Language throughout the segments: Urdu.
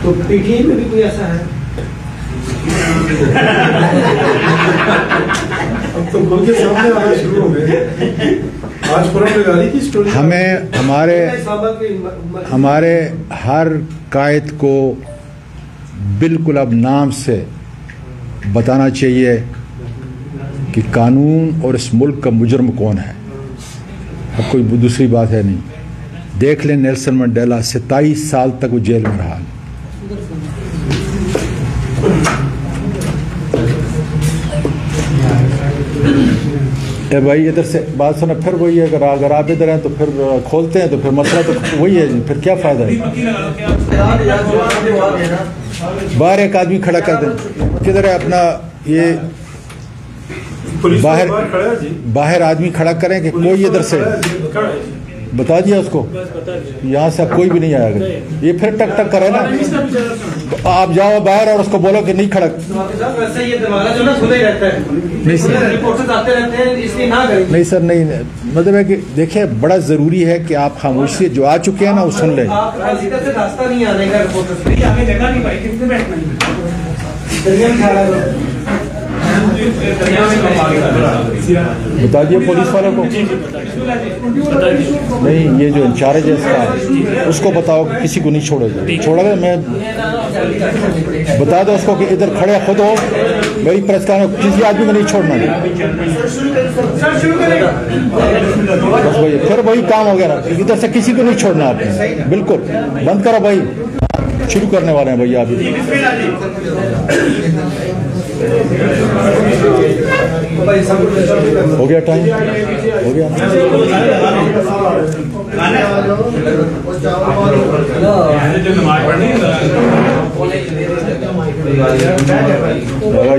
تو پی ٹی آئی میں بھی کوئی ایسا ہے؟ اب تو کھل کے سامنے آنا شروع ہو گئے. ہمیں ہمارے ہر قائد کو بالکل اب نام سے بتانا چاہیے کہ قانون اور اس ملک کا مجرم کون ہے. اب کوئی دوسری بات ہے نہیں. دیکھ لیں نیلسن منڈیلا 27 سال تک وہ جیل میں رہا. اے بھائی ادھر سے بات سنا. پھر وہی ہے اگر آپ ادھر ہیں تو پھر کھولتے ہیں تو پھر مسئلہ تو وہی ہے. پھر کیا فائدہ ہے؟ باہر ایک آدمی کھڑا کر دیں. کدھر ہے اپنا یہ باہر آدمی کھڑا کریں کہ کوئی ادھر سے بتا دیا اس کو. یہاں سے کوئی بھی نہیں آئے گا. یہ پھر ٹک ٹک کرے نا. آپ جاؤ باہر اور اس کو بولو کہ نہیں کھڑا. نہیں سر نہیں. مطلب ہے کہ دیکھیں بڑا ضروری ہے کہ آپ خاموشی جو آ چکے ہیں نا وہ سن لیں. بتا دیے پولیس والوں کو. نہیں یہ جو انچارج ہے اس کا اس کو بتاؤ کہ کسی کو نہیں چھوڑا گا. میں بتا دو اس کو کہ ادھر کھڑے خود ہو میری پریس کا کسی آدمی کو نہیں چھوڑنا. بس وہی پھر وہی کام ہو گیا نا. ادھر سے کسی کو نہیں چھوڑنا. آپ نے بالکل بند کرو بھائی. شروع کرنے والے ہیں بھائی. آپ ہو گیا ٹائم ہو گیا.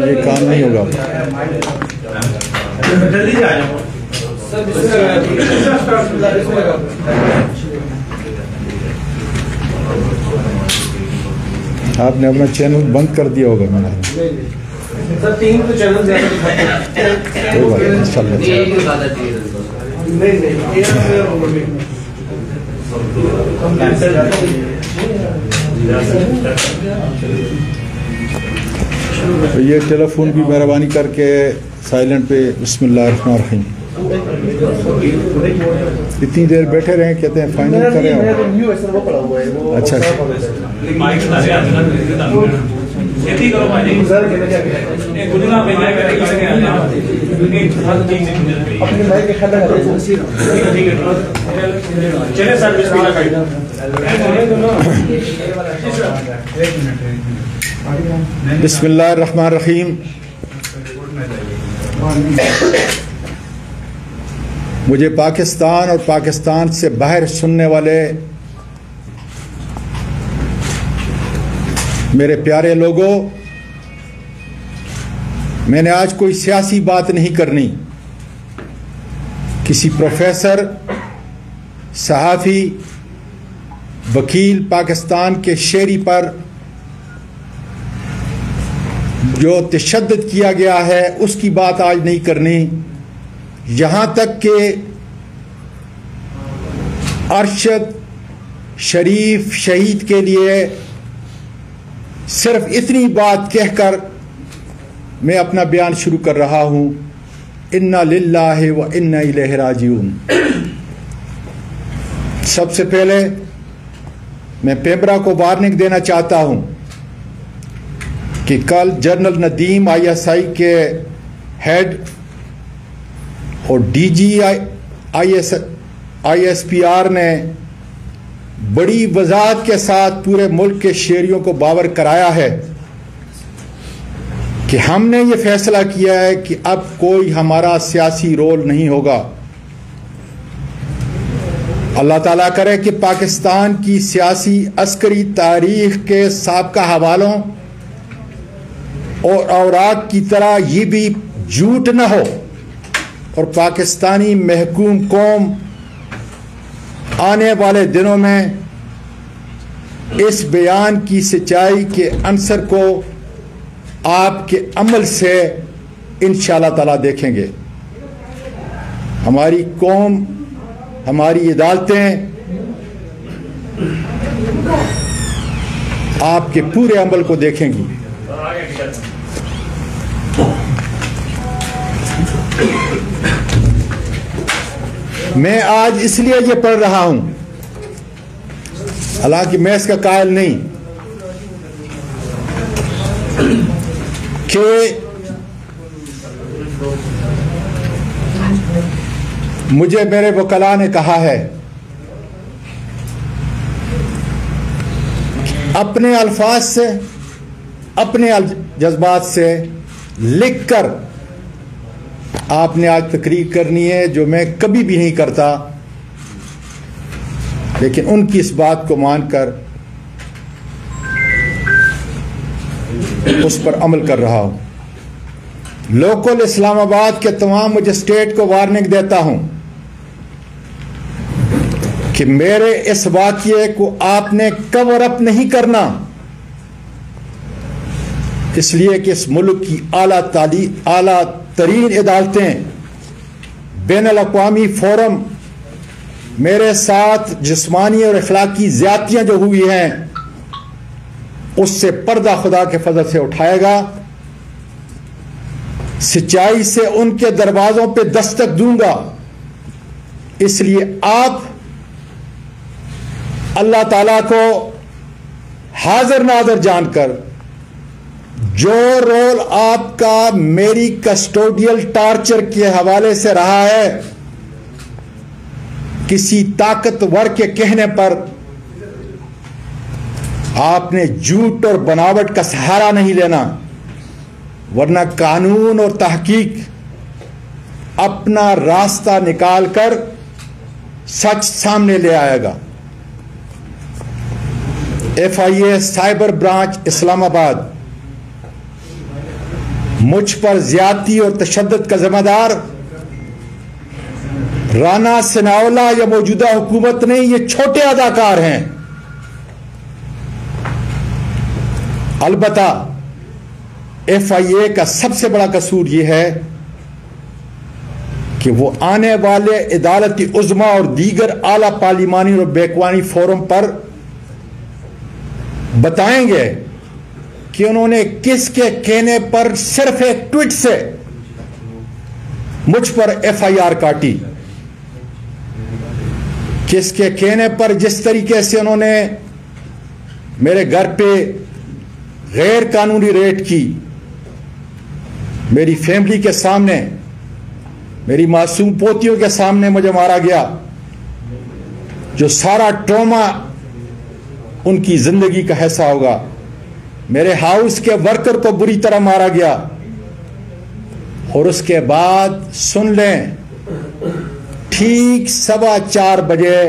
یہ کام نہیں ہوگا. آپ نے اپنا چینل بند کر دیا ہوگا. میں نے یہ ٹیلی فون بھی مہربانی کر کے سائلنٹ پہ. بسم اللہ الرحمن الرحیم. اتنی دیر بیٹھے رہے کہتے ہیں فائنل کریں. اچھا بسم اللہ الرحمن الرحیم. مجھے پاکستان اور پاکستان سے باہر سننے والے میرے پیارے لوگوں، میں نے آج کوئی سیاسی بات نہیں کرنی. کسی پروفیسر، صحافی، وکیل پاکستان کے شہری پر جو تشدد کیا گیا ہے اس کی بات آج نہیں کرنی. یہاں تک کہ ارشد شریف شہید کے لیے صرف اتنی بات کہہ کر میں اپنا بیان شروع کر رہا ہوں. انا للہ و انا الیہ راجعون. سب سے پہلے میں پیمبرا کو وارننگ دینا چاہتا ہوں کہ کل general Nadeem I S I کے ہیڈ اور D G I S P R نے بڑی وضاحت کے ساتھ پورے ملک کے شہریوں کو باور کرایا ہے کہ ہم نے یہ فیصلہ کیا ہے کہ اب کوئی ہمارا سیاسی رول نہیں ہوگا. اللہ تعالیٰ کرے کہ پاکستان کی سیاسی عسکری تاریخ کے سابقہ حوالوں اور اوراق کی طرح یہ بھی جھوٹ نہ ہو اور پاکستانی محکوم قوم آنے والے دنوں میں اس بیان کی سچائی کے عنصر کو آپ کے عمل سے انشاءاللہ تعالیٰ دیکھیں گے. ہماری قوم، ہماری عدالتیں آپ کے پورے عمل کو دیکھیں گی. میں آج اس لیے یہ پڑھ رہا ہوں، حالانکہ میں اس کا قائل نہیں، کہ مجھے میرے وکلاء نے کہا ہے اپنے الفاظ سے، اپنے جذبات سے لکھ کر آپ نے آج تقریر کرنی ہے، جو میں کبھی بھی نہیں کرتا، لیکن ان کی اس بات کو مان کر اس پر عمل کر رہا ہوں. لوکل اسلام آباد کے تمام مجسٹریٹ کو وارننگ دیتا ہوں کہ میرے اس واقعے کو آپ نے کور اپ نہیں کرنا، اس لیے کہ اس ملک کی اعلیٰ ترین عدالتیں، بین الاقوامی فورم میرے ساتھ جسمانی اور اخلاقی زیادتیاں جو ہوئی ہیں اس سے پردہ خدا کے فضل سے اٹھائے گا. سچائی سے ان کے دروازوں پہ دستک دوں گا. اس لیے آپ اللہ تعالیٰ کو حاضر ناظر جان کر جو رول آپ کا میری کسٹوڈیل ٹارچر کے حوالے سے رہا ہے، کسی طاقتور کے کہنے پر آپ نے جھوٹ اور بناوٹ کا سہارا نہیں لینا، ورنہ قانون اور تحقیق اپنا راستہ نکال کر سچ سامنے لے آئے گا. FIA سائبر برانچ اسلام آباد مجھ پر زیادتی اور تشدد کا ذمہ دار رانا ثناءاللہ یا موجودہ حکومت نہیں، یہ چھوٹے اداکار ہیں. البتہ FIA کا سب سے بڑا قصور یہ ہے کہ وہ آنے والے عدالتی عظمیٰ اور دیگر اعلیٰ پارلیمانی اور بیکوانی فورم پر بتائیں گے کہ انہوں نے کس کے کہنے پر صرف ایک ٹویٹ سے مجھ پر FIR کاٹی، کس کے کہنے پر جس طریقے سے انہوں نے میرے گھر پہ غیر قانونی ریڈ کی، میری فیملی کے سامنے، میری معصوم پوتیوں کے سامنے مجھے مارا گیا، جو سارا ٹراما ان کی زندگی کا حصہ ہوگا. میرے ہاؤس کے ورکر کو بری طرح مارا گیا، اور اس کے بعد سن لیں ٹھیک 4:15 بجے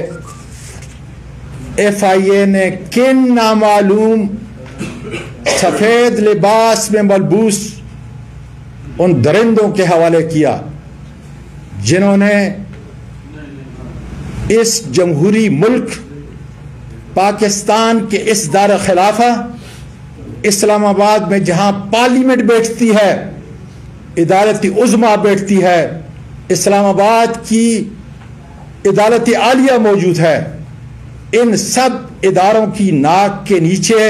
FIA نے کن نامعلوم سفید لباس میں ملبوس ان درندوں کے حوالے کیا جنہوں نے اس جمہوری ملک پاکستان کے اس دار خلافہ اسلام آباد میں، جہاں پارلیمنٹ بیٹھتی ہے، عدالتی عظمیٰ بیٹھتی ہے، اسلام آباد کی عدالت عالیہ موجود ہے، ان سب اداروں کی ناک کے نیچے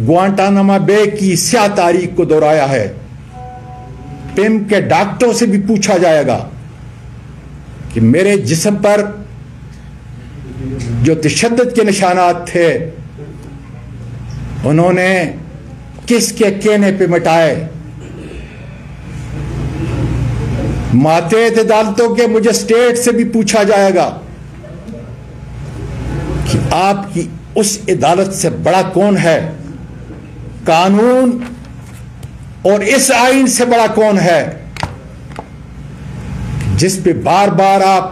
گوانٹانامو بے کی سیاہ تاریخ کو دہرایا ہے. پم کے ڈاکٹروں سے بھی پوچھا جائے گا کہ میرے جسم پر جو تشدد کے نشانات تھے انہوں نے کس کے کہنے پہ مٹائے. ماتحت عدالتوں کے مجسٹریٹ سے بھی پوچھا جائے گا کہ آپ کی اس عدالت سے بڑا کون ہے، قانون اور اس آئین سے بڑا کون ہے، جس پہ بار بار آپ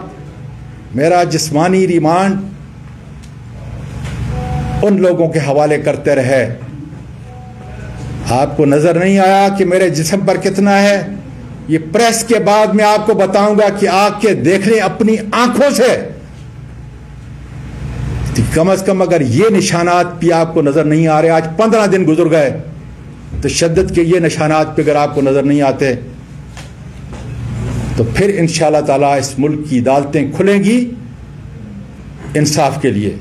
میرا جسمانی ریمانڈ ان لوگوں کے حوالے کرتے رہے. آپ کو نظر نہیں آیا کہ میرے جسم پر کتنا ہے؟ یہ پریس کے بعد میں آپ کو بتاؤں گا کہ آ کے دیکھ لیں اپنی آنکھوں سے. کم از کم اگر یہ نشانات بھی آپ کو نظر نہیں آ رہے، آج 15 دن گزر گئے، تشدد کے یہ نشانات پہ اگر آپ کو نظر نہیں آتے تو پھر انشاءاللہ تعالی اس ملک کی عدالتیں کھلیں گی انصاف کے لیے.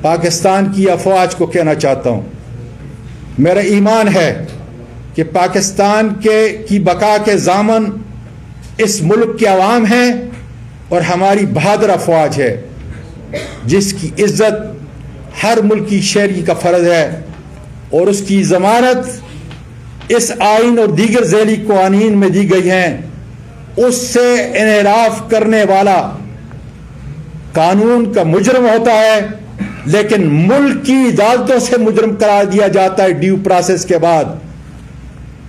پاکستان کی افواج کو کہنا چاہتا ہوں، میرا ایمان ہے کہ پاکستان کی بقا کے ضامن اس ملک کے عوام ہیں اور ہماری بہادر افواج ہے، جس کی عزت ہر ملکی شہری کا فرض ہے، اور اس کی ضمانت اس آئین اور دیگر ذیلی قوانین میں دی گئی ہیں۔ اس سے انحراف کرنے والا قانون کا مجرم ہوتا ہے، لیکن ملک کی عدالتوں سے مجرم قرار دیا جاتا ہے ڈیو پروسیس کے بعد۔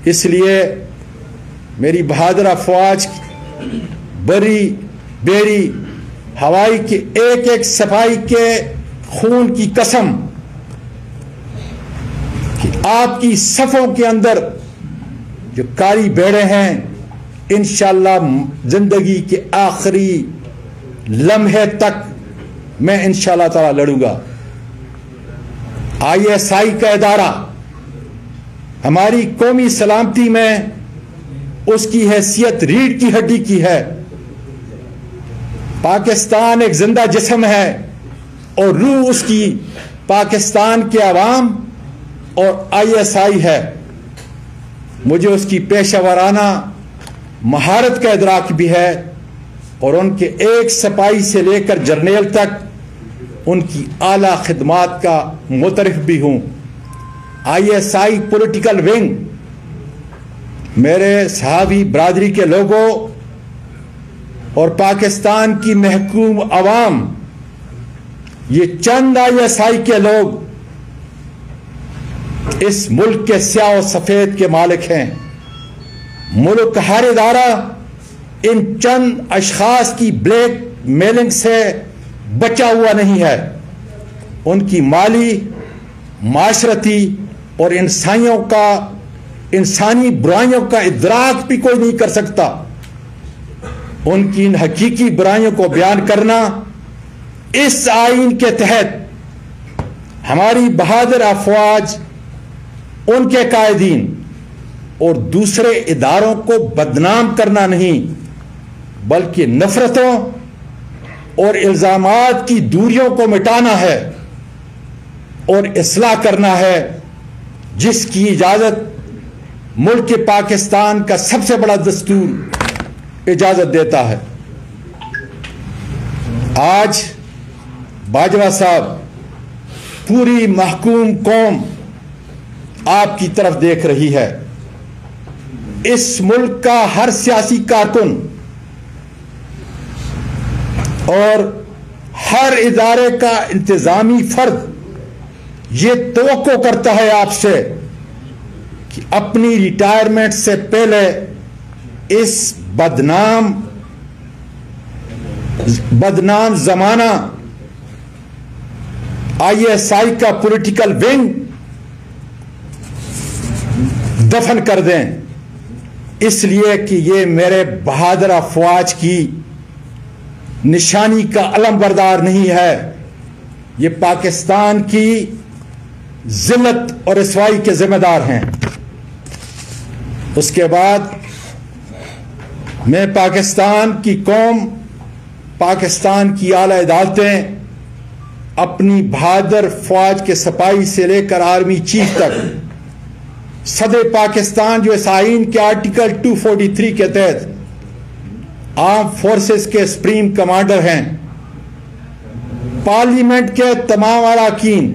اس لیے میری بہادر افواج بری بیری ہوائی کے ایک ایک سپاہی کے خون کی قسم کہ آپ کی صفوں کے اندر جو کالی بیڑے ہیں انشاءاللہ زندگی کے آخری لمحے تک میں انشاءاللہ تعالی لڑوں گا۔ ISI کا ادارہ ہماری قومی سلامتی میں اس کی حیثیت ریڑھ کی ہڈی کی ہے۔ پاکستان ایک زندہ جسم ہے اور روح اس کی پاکستان کے عوام اور ISI ہے۔ مجھے اس کی پیشہ ورانہ مہارت کا ادراک بھی ہے اور ان کے ایک سپاہی سے لے کر جرنیل تک ان کی اعلیٰ خدمات کا معترف بھی ہوں۔ ISI پولیٹیکل ونگ میرے صحابی برادری کے لوگوں اور پاکستان کی محکوم عوام، یہ چند ISI کے لوگ اس ملک کے سیاہ و سفید کے مالک ہیں۔ ملک کا ہر ادارہ ان چند اشخاص کی بلیک میلنگ سے بچا ہوا نہیں ہے۔ ان کی مالی، معاشرتی اور انسانی برائیوں کا ادراک بھی کوئی نہیں کر سکتا۔ ان کی ان حقیقی برائیوں کو بیان کرنا اس آئین کے تحت ہماری بہادر افواج، ان کے قائدین اور دوسرے اداروں کو بدنام کرنا نہیں، بلکہ نفرتوں اور الزامات کی دوریوں کو مٹانا ہے اور اصلاح کرنا ہے، جس کی اجازت ملک پاکستان کا سب سے بڑا دستور اجازت دیتا ہے۔ آج باجوہ صاحب، پوری محکوم قوم آپ کی طرف دیکھ رہی ہے۔ اس ملک کا ہر سیاسی کارکن اور ہر ادارے کا انتظامی فرد یہ توقع کرتا ہے آپ سے کہ اپنی ریٹائرمنٹ سے پہلے اس بدنام زمانہ ISI کا پولیٹیکل ونگ دفن کر دیں، اس لیے کہ یہ میرے بہادر افواج کی نشانی کا علم بردار نہیں ہے، یہ پاکستان کی ذلت اور رسوائی کے ذمہ دار ہیں۔ اس کے بعد میں پاکستان کی قوم، پاکستان کی اعلی عدالتیں اپنی بہادر فوج کے سپاہی سے لے کر آرمی چیف تک، صدر پاکستان جو اس آئین کے آرٹیکل 243 کے تحت آرم فورسز کے سپریم کمانڈر ہیں، پارلیمنٹ کے تمام اراکین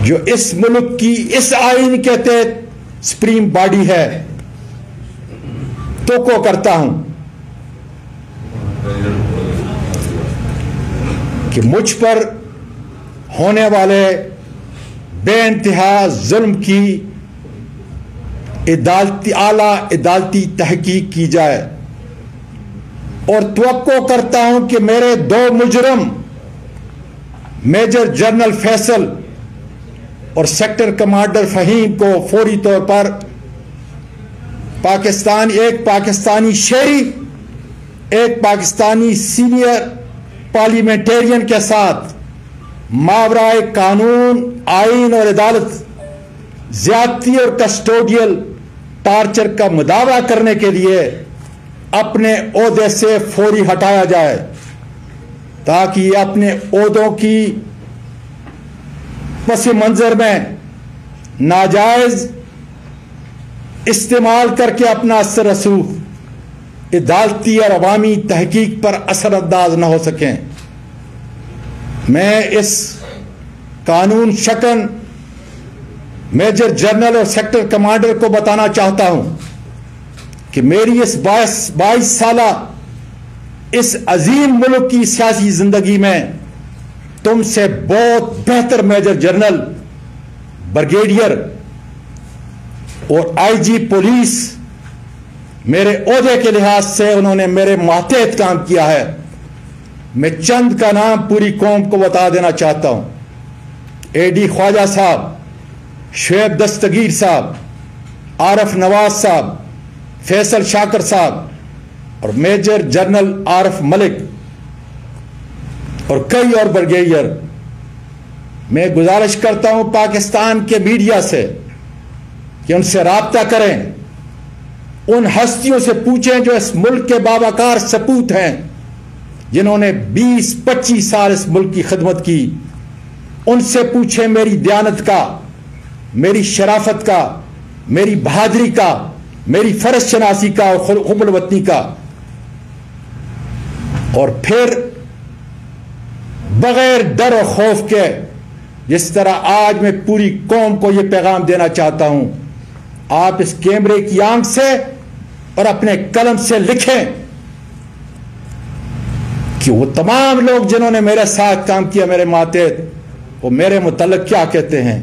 جو اس ملک کی اس آئین کے تحت سپریم باڈی ہے، توقع کرتا ہوں کہ مجھ پر ہونے والے بے انتہا ظلم کی اعلیٰ عدالتی تحقیق کی جائے، اور توقع کرتا ہوں کہ میرے 2 مجرم میجر جنرل فیصل اور سیکٹر کمانڈر فہیم کو فوری طور پر ایک پاکستانی شہری، ایک پاکستانی سینئر پارلیمنٹرین کے ساتھ ماورائے قانون، آئین اور عدالت زیادتی اور کسٹوڈیل ٹارچر کا مداوع کرنے کے لیے اپنے عہدے سے فوری ہٹایا جائے۔ تاکہ یہ اپنے عہدوں کی پس منظر میں ناجائز استعمال کر کے اپنا اثر رسوخ عدالتی اور عوامی تحقیق پر اثر انداز نہ ہو سکیں۔ میں اس قانون شکن میجر جنرل اور سیکٹر کمانڈر کو بتانا چاہتا ہوں کہ میری اس 22 سالہ اس عظیم ملک کی سیاسی زندگی میں تم سے بہت بہتر میجر جنرل، بریگیڈیئر اور آئی جی پولیس میرے عہدے کے لحاظ سے انہوں نے میرے ماتحت کام کیا ہے۔ میں چند کا نام پوری قوم کو بتا دینا چاہتا ہوں۔ اے ڈی خواجہ صاحب، شعیب دستگیر صاحب، عارف نواز صاحب، فیصل شاکر صاحب اور میجر جنرل عارف ملک اور کئی اور بریگیڈیئر۔ میں گزارش کرتا ہوں پاکستان کے میڈیا سے کہ ان سے رابطہ کریں، ان ہستیوں سے پوچھیں جو اس ملک کے باوقار سپوت ہیں، جنہوں نے 20-25 سال اس ملک کی خدمت کی۔ ان سے پوچھیں میری دیانت کا، میری شرافت کا، میری بہادری کا، میری فرض شناسی کا اور حب الوطنی کا۔ اور پھر بغیر ڈر و خوف کے، جس طرح آج میں پوری قوم کو یہ پیغام دینا چاہتا ہوں، آپ اس کیمرے کی آنکھ سے اور اپنے قلم سے لکھیں کہ وہ تمام لوگ جنہوں نے میرے ساتھ کام کیا، میرے ماتحت، وہ میرے متعلق کیا کہتے ہیں۔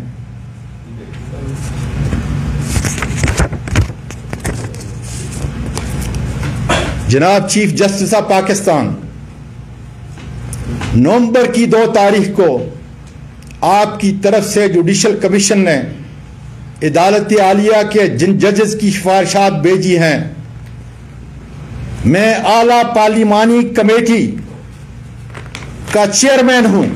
جناب چیف جسٹس آف پاکستان، نومبر کی 2 تاریخ کو آپ کی طرف سے جوڈیشل کمیشن نے عدالت عالیہ کے جن ججز کی سفارشات بھیجی ہیں، میں اعلیٰ پارلیمانی کمیٹی کا چیئرمین ہوں۔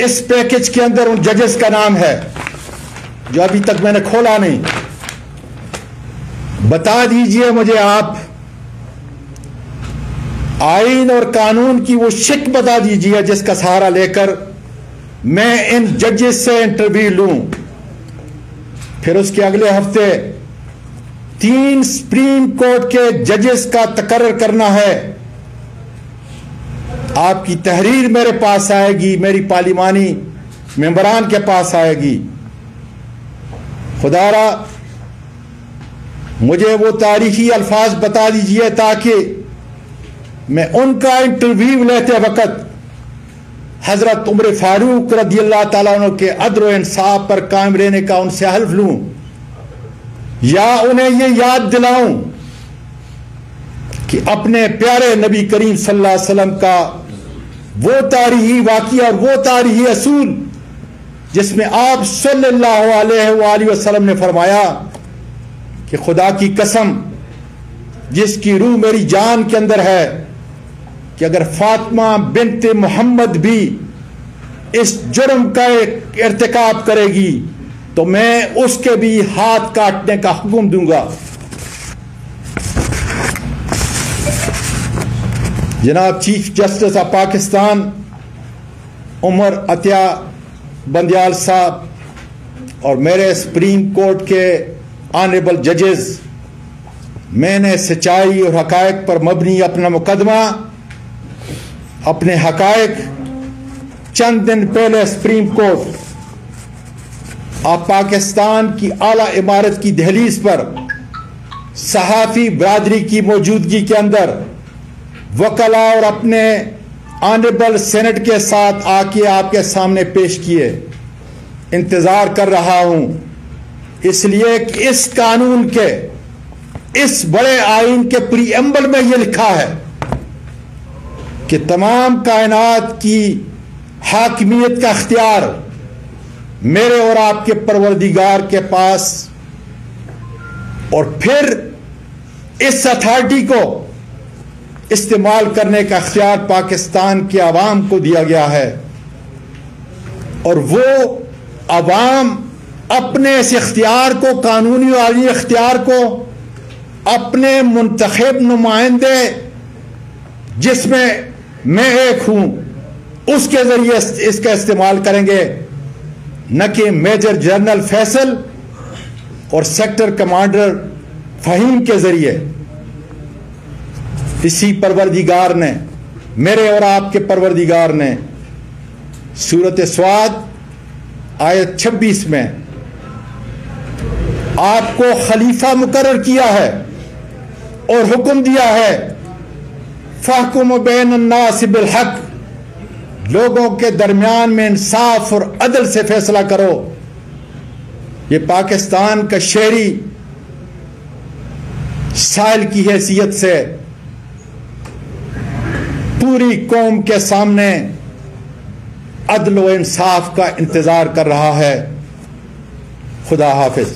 اس پیکج کے اندر ان ججز کا نام ہے جو ابھی تک میں نے کھولا نہیں۔ بتا دیجئے مجھے آپ آئین اور قانون کی وہ شک بتا دیجئے جس کا سہارا لے کر میں ان ججز سے انٹرویو لوں۔ پھر اس کے اگلے ہفتے 3 سپریم کورٹ کے ججز کا تقرر کرنا ہے۔ آپ کی تحریر میرے پاس آئے گی، میری پارلیمانی ممبران کے پاس آئے گی۔ خدا را مجھے وہ تاریخی الفاظ بتا دیجئے تاکہ میں ان کا انٹرویو لیتے وقت حضرت عمر فاروق رضی اللہ تعالیٰ عنہ کے عدل و انصاف پر قائم رہنے کا ان سے حلف لوں، یا انہیں یہ یاد دلاؤں کہ اپنے پیارے نبی کریم صلی اللہ علیہ وسلم کا وہ تاریخی واقعہ اور وہ تاریخی اصول جس میں آپ صلی اللہ علیہ وآلہ وسلم نے فرمایا کہ خدا کی قسم جس کی روح میری جان کے اندر ہے کہ اگر فاطمہ بنت محمد بھی اس جرم کا ارتکاب کرے گی تو میں اس کے بھی ہاتھ کاٹنے کا حکم دوں گا۔ جناب چیف جسٹس آف پاکستان عمر عطیہ بندیال صاحب اور میرے سپریم کورٹ کے آنریبل ججز، میں نے سچائی اور حقائق پر مبنی اپنا مقدمہ، اپنے حقائق چند دن پہلے سپریم کورٹ آف پاکستان کی اعلیٰ عمارت کی دہلیز پر صحافی برادری کی موجودگی کے اندر وکلاء اور اپنے آنریبل سینٹ کے ساتھ آ کے آپ کے سامنے پیش کیے۔ انتظار کر رہا ہوں اس لیے کہ اس قانون کے اس بڑے آئین کے پری ایمبل میں یہ لکھا ہے کہ تمام کائنات کی حاکمیت کا اختیار میرے اور آپ کے پروردگار کے پاس، اور پھر اس اتھارٹی کو استعمال کرنے کا اختیار پاکستان کے عوام کو دیا گیا ہے، اور وہ عوام اپنے اس اختیار کو، قانونی اور عالمی اختیار کو اپنے منتخب نمائندے جس میں میں ایک ہوں اس کے ذریعے اس کا استعمال کریں گے، نہ کہ میجر جنرل فیصل اور سیکٹر کمانڈر فہیم کے ذریعے۔ اسی پروردگار نے، میرے اور آپ کے پروردگار نے سورۃ صاد آیت 26 میں آپ کو خلیفہ مقرر کیا ہے اور حکم دیا ہے فَاحْكُمْ بَيْنَ النَّاسِ بِالْحَقِّ، لوگوں کے درمیان میں انصاف اور عدل سے فیصلہ کرو۔ یہ پاکستان کا شہری سائل کی حیثیت سے پوری قوم کے سامنے عدل و انصاف کا انتظار کر رہا ہے۔ خدا حافظ۔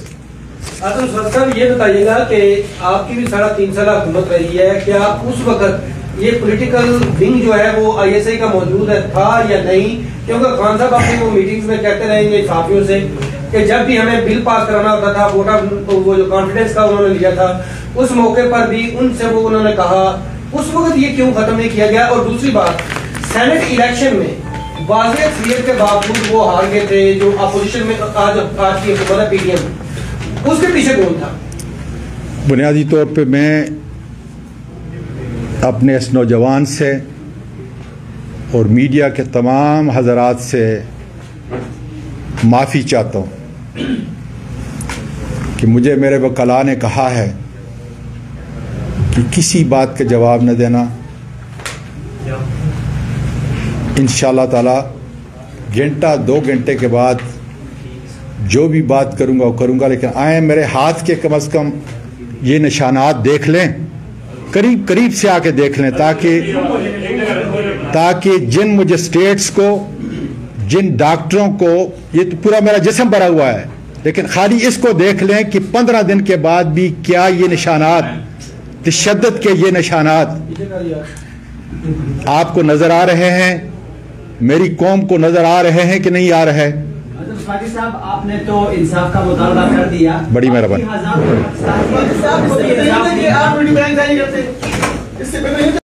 صاحب یہ بتائیے گا کہ آپ کی بھی 3.5 سال حکومت رہی ہے، کیا اس وقت یہ پولیٹیکل ونگ جو ہے وہ آئی ایس آئی کا موجود تھا یا نہیں؟ کیونکہ خان صاحب اپنی وہ میٹنگز میں کہتے رہیں گے صحافیوں سے کہ جب بھی ہمیں بل پاس کرانا ہوتا تھا، وہ جو کانفیڈنس کا انہوں نے لیا تھا، اس موقع پر بھی ان سے وہ انہوں نے کہا، اس وقت یہ کیوں ختم نہیں کیا گیا؟ اور دوسری بات، سینٹ الیکشن میں واضح اکثریت کے باوجود وہ ہار گئے تھے، جو اپوزیشن میں آج کی حکومت ہے پی ڈی ایم، اس کے پیچھے کون تھا؟ بنیادی طور پہ میں اپنے اس نوجوان سے اور میڈیا کے تمام حضرات سے معافی چاہتا ہوں کہ مجھے میرے وکلاء نے کہا ہے کہ کسی بات کا جواب نہ دینا۔ انشاءاللہ تعالی گھنٹہ 2 گھنٹے کے بعد جو بھی بات کروں گا وہ کروں گا، لیکن آئیں میرے ہاتھ کے کم از کم یہ نشانات دیکھ لیں، قریب سے آ کے دیکھ لیں، تاکہ جن مجسٹریٹس کو، جن ڈاکٹروں کو، یہ تو پورا میرا جسم بھرا ہوا ہے، لیکن خالی اس کو دیکھ لیں کہ 15 دن کے بعد بھی کیا یہ نشانات، تشدد کے یہ نشانات آپ کو نظر آ رہے ہیں، میری قوم کو نظر آ رہے ہیں کہ نہیں آ رہے؟ صاحب آپ نے تو انصاف کا مطالبہ کر دیا، بڑی مہربانی۔